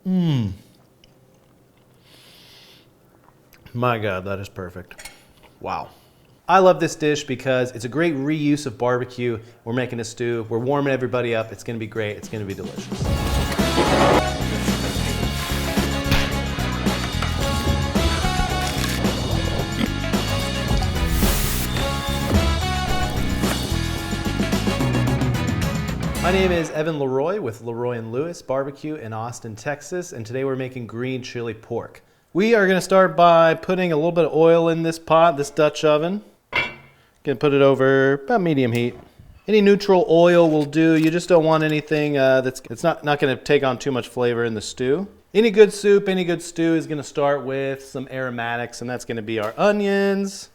My God, that is perfect. Wow. I love this dish because it's a great reuse of barbecue. We're making a stew. We're warming everybody up. It's going to be great. It's going to be delicious. My name is Evan Leroy with Leroy & Lewis Barbecue in Austin, Texas, and today we're making green chili pork. We are going to start by putting a little bit of oil in this pot, this Dutch oven. Going to put it over about medium heat. Any neutral oil will do. You just don't want anything it's not going to take on too much flavor in the stew. Any good soup, any good stew is going to start with some aromatics, and that's going to be our onions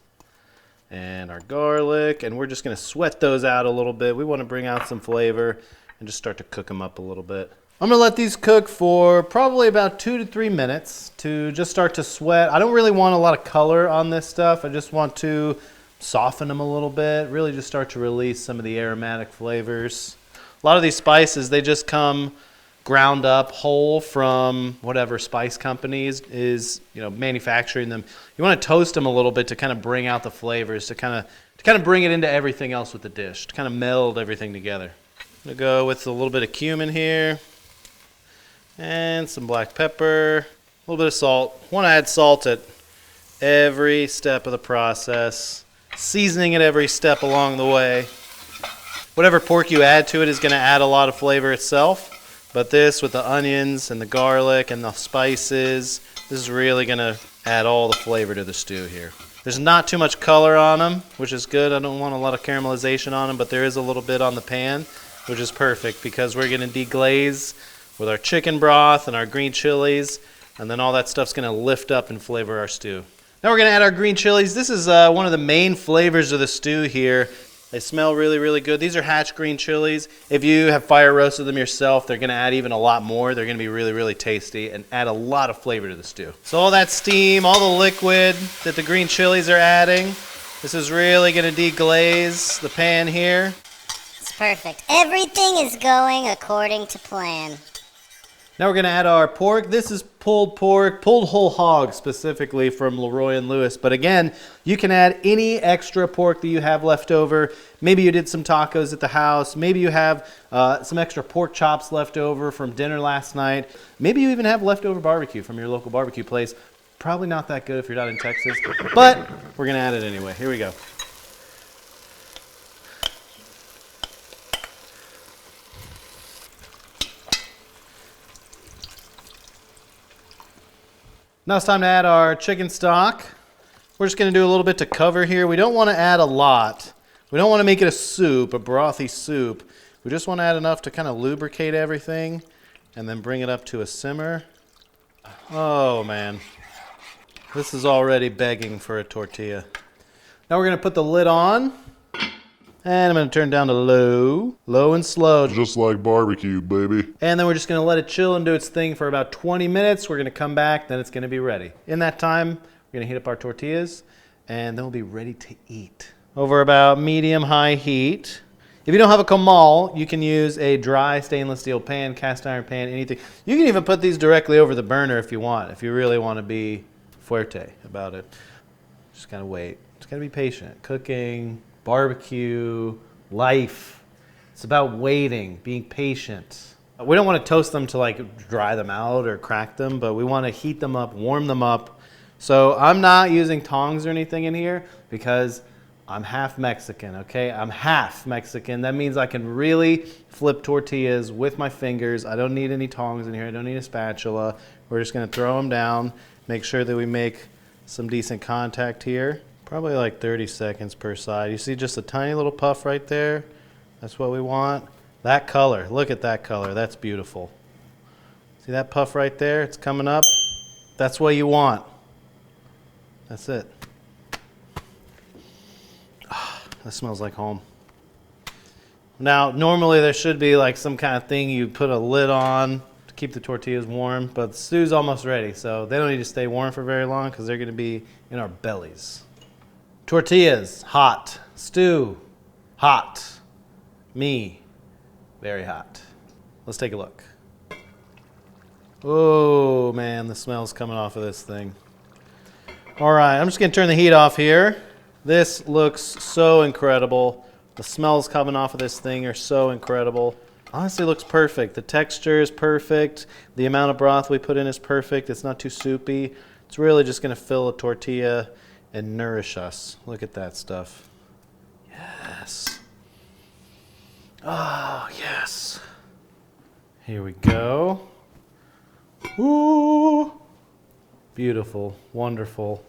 and our garlic, and we're just going to sweat those out a little bit. We want to bring out some flavor and just start to cook them up a little bit. I'm going to let these cook for probably about 2 to 3 minutes to just start to sweat. I don't really want a lot of color on this stuff. I just want to soften them a little bit, really just start to release some of the aromatic flavors. A lot of these spices, they just come ground up whole from whatever spice company is manufacturing them. You want to toast them a little bit to kind of bring out the flavors, to kind of bring it into everything else with the dish, to kind of meld everything together. I'm going to go with a little bit of cumin here and some black pepper, a little bit of salt. Want to add salt at every step of the process, seasoning at every step along the way. Whatever pork you add to it is going to add a lot of flavor itself, but this with the onions and the garlic and the spices, this is really going to add all the flavor to the stew here. There's not too much color on them, which is good. I don't want a lot of caramelization on them, but there is a little bit on the pan, which is perfect because we're going to deglaze with our chicken broth and our green chilies, and then all that stuff's going to lift up and flavor our stew. Now we're going to add our green chilies. This is one of the main flavors of the stew here. They smell really, really good. These are hatch green chilies. If you have fire roasted them yourself, they're going to add even a lot more. They're going to be really, really tasty and add a lot of flavor to the stew. So all that steam, all the liquid that the green chilies are adding, this is really going to deglaze the pan here. It's perfect. Everything is going according to plan. Now we're going to add our pork. This is pulled pork, pulled whole hog specifically from Leroy & Lewis. But again, you can add any extra pork that you have left over. Maybe you did some tacos at the house. Maybe you have some extra pork chops left over from dinner last night. Maybe you even have leftover barbecue from your local barbecue place. Probably not that good if you're not in Texas, but we're going to add it anyway. Here we go. Now it's time to add our chicken stock. We're just going to do a little bit to cover here. We don't want to add a lot. We don't want to make it a soup, a brothy soup. We just want to add enough to kind of lubricate everything and then bring it up to a simmer. Oh man, this is already begging for a tortilla. Now we're going to put the lid on. And I'm going to turn down to low and slow. Just like barbecue, baby. And then we're just going to let it chill and do its thing for about 20 minutes. We're going to come back, then it's going to be ready. In that time, we're going to heat up our tortillas, and then we'll be ready to eat. Over about medium-high heat. If you don't have a comal, you can use a dry stainless steel pan, cast iron pan, anything. You can even put these directly over the burner if you want, if you really want to be fuerte about it. Just got to wait. Just got to be patient. Cooking, barbecue, life. It's about waiting, being patient. We don't want to toast them to like dry them out or crack them, but we want to heat them up, warm them up. So I'm not using tongs or anything in here because I'm half Mexican, okay? I'm half Mexican. That means I can really flip tortillas with my fingers. I don't need any tongs in here. I don't need a spatula. We're just going to throw them down, make sure that we make some decent contact here. Probably like 30 seconds per side. You see just a tiny little puff right there? That's what we want. That color, look at that color. That's beautiful. See that puff right there? It's coming up. That's what you want. That's it. That smells like home. Now, normally there should be like some kind of thing you put a lid on to keep the tortillas warm, but the stew's almost ready, so they don't need to stay warm for very long because they're going to be in our bellies. Tortillas, hot. Stew, hot. Me, very hot. Let's take a look. Oh man, the smell's coming off of this thing. All right, I'm just gonna turn the heat off here. This looks so incredible. The smells coming off of this thing are so incredible. Honestly, looks perfect. The texture is perfect. The amount of broth we put in is perfect. It's not too soupy. It's really just gonna fill a tortilla and nourish us. Look at that stuff. Yes. Oh, yes. Here we go. Ooh. Beautiful, wonderful,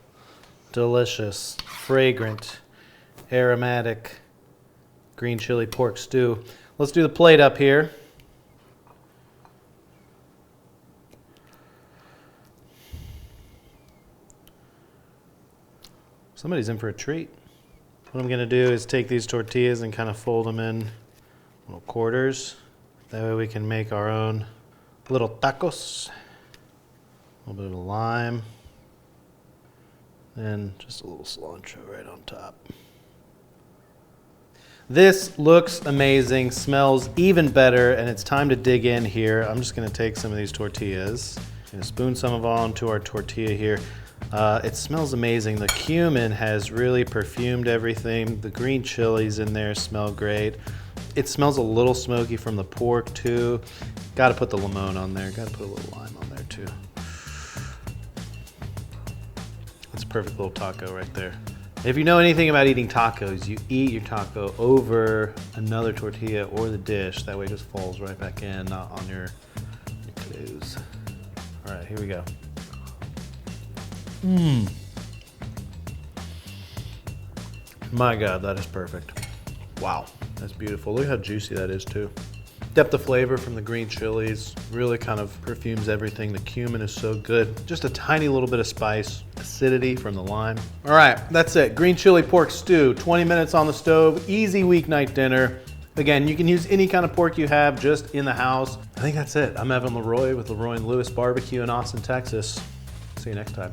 delicious, fragrant, aromatic green chili pork stew. Let's do the plate up here. Somebody's in for a treat. What I'm gonna do is take these tortillas and kind of fold them in little quarters. That way we can make our own little tacos. A little bit of lime. And just a little cilantro right on top. This looks amazing, smells even better, and it's time to dig in here. I'm just gonna take some of these tortillas and spoon some of all into our tortilla here. It smells amazing. The cumin has really perfumed everything. The green chilies in there smell great. It smells a little smoky from the pork too. Gotta put the limon on there. Gotta put a little lime on there too. That's a perfect little taco right there. If you know anything about eating tacos, you eat your taco over another tortilla or the dish. That way it just falls right back in, not on your clothes. All right, here we go. My God, that is perfect. Wow, that's beautiful. Look how juicy that is too. Depth of flavor from the green chilies really kind of perfumes everything. The cumin is so good. Just a tiny little bit of spice, acidity from the lime. All right, that's it. Green chili pork stew, 20 minutes on the stove, easy weeknight dinner. Again, you can use any kind of pork you have just in the house. I think that's it. I'm Evan Leroy with Leroy and Lewis Barbecue in Austin, Texas. See you next time.